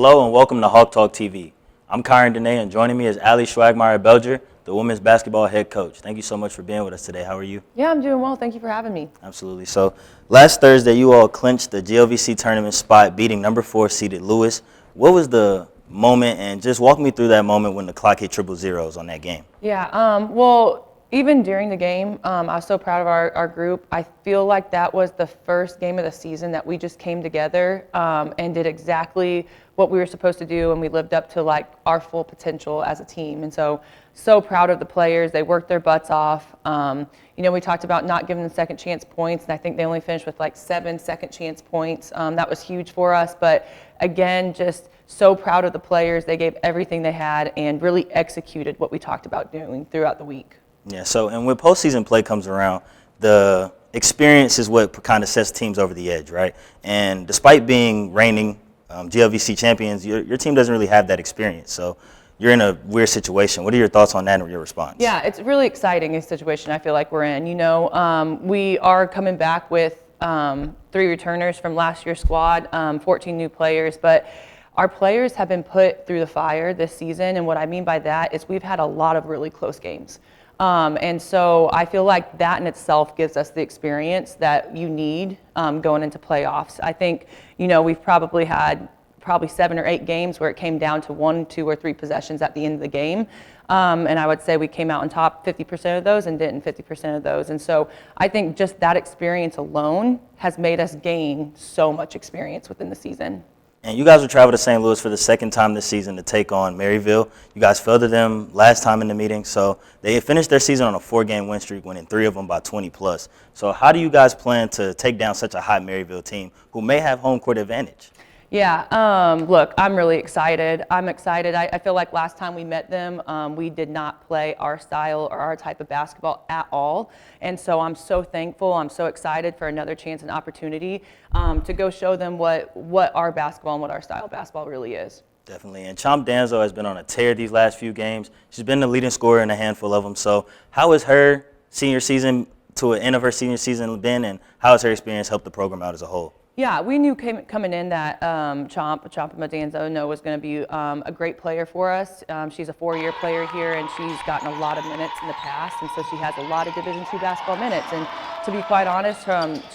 Hello and welcome to Hawk Talk TV. I'm Kyron Dene and joining me is Schwagmeyer Belger, the women's basketball head coach. Thank you so much for being with us today. How are you? Yeah, I'm doing well. Thank you for having me. Absolutely. So last Thursday, you all clinched the GLVC tournament spot, beating number 4 seeded Lewis. What was the moment, and just walk me through that moment when the clock hit triple zeros on that game? Yeah, well, even during the game, I was so proud of our group. I feel like that was the first game of the season that we just came together and did exactly what we were supposed to do, and we lived up to like our full potential as a team. And so proud of the players. They worked their butts off. We talked about not giving them second chance points, and I think they only finished with like 7 second chance points. That was huge for us. But again, just so proud of the players. They gave everything they had and really executed what we talked about doing throughout the week. Yeah, so and when postseason play comes around, the experience is what kind of sets teams over the edge, right? And despite being reigning GLVC champions, your team doesn't really have that experience. So you're in a weird situation. What are your thoughts on that and your response? Yeah, it's really exciting, a situation I feel like we're in. We are coming back with 3 returners from last year's squad, 14 new players, but our players have been put through the fire this season, and what I mean by that is we've had a lot of really close games. And so I feel like that in itself gives us the experience that you need going into playoffs. I think, we've probably had 7 or 8 games where it came down to 1, 2, or 3 possessions at the end of the game. And I would say we came out on top 50% of those and didn't 50% of those. And so I think just that experience alone has made us gain so much experience within the season. And you guys will travel to St. Louis for the second time this season to take on Maryville. You guys fell to them last time in the meeting. So they finished their season on a 4-game win streak, winning 3 of them by 20 plus. So how do you guys plan to take down such a hot Maryville team who may have home court advantage? Yeah, look, I'm really excited. I'm excited. I feel like last time we met them, we did not play our style or our type of basketball at all. And so I'm so thankful. I'm so excited for another chance and opportunity to go show them what our basketball and what our style of basketball really is. Definitely. And Chomp Danzo has been on a tear these last few games. She's been the leading scorer in a handful of them. So how has her senior season to an end of her senior season been, and how has her experience helped the program out as a whole? Yeah, we knew coming in that Chomp Danzo was going to be a great player for us. She's a 4-year player here, and she's gotten a lot of minutes in the past, and so she has a lot of Division II basketball minutes. And to be quite honest,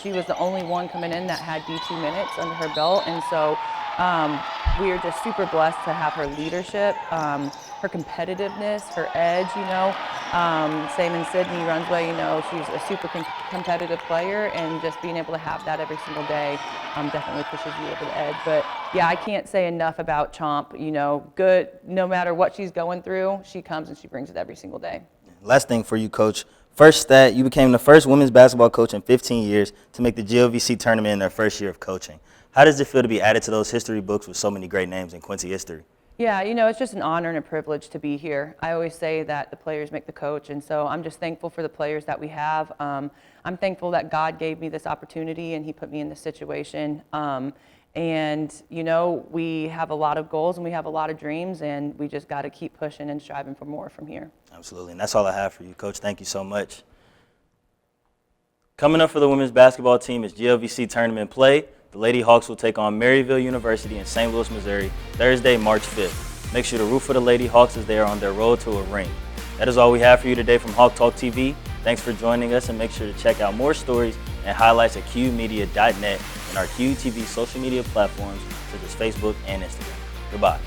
she was the only one coming in that had D2 minutes under her belt, and so we are just super blessed to have her leadership, her competitiveness, her edge, same in Sydney Runsway, she's a super competitive player, and just being able to have that every single day definitely pushes you over the edge. But yeah, I can't say enough about Chomp, good, no matter what she's going through, she comes and she brings it every single day. Last thing for you, Coach. First stat, you became the first women's basketball coach in 15 years to make the GLVC tournament in their first year of coaching. How does it feel to be added to those history books with so many great names in Quincy history? Yeah, it's just an honor and a privilege to be here. I always say that the players make the coach, and so I'm just thankful for the players that we have. I'm thankful that God gave me this opportunity and he put me in this situation. We have a lot of goals and we have a lot of dreams, and we just got to keep pushing and striving for more from here. Absolutely, and that's all I have for you, Coach. Thank you so much. Coming up for the women's basketball team is GLVC tournament play. The Lady Hawks will take on Maryville University in St. Louis, Missouri, Thursday, March 5th. Make sure to root for the Lady Hawks as they are on their road to a ring. That is all we have for you today from Hawk Talk TV. Thanks for joining us, and make sure to check out more stories and highlights at QMedia.net and our QTV social media platforms such as Facebook and Instagram. Goodbye.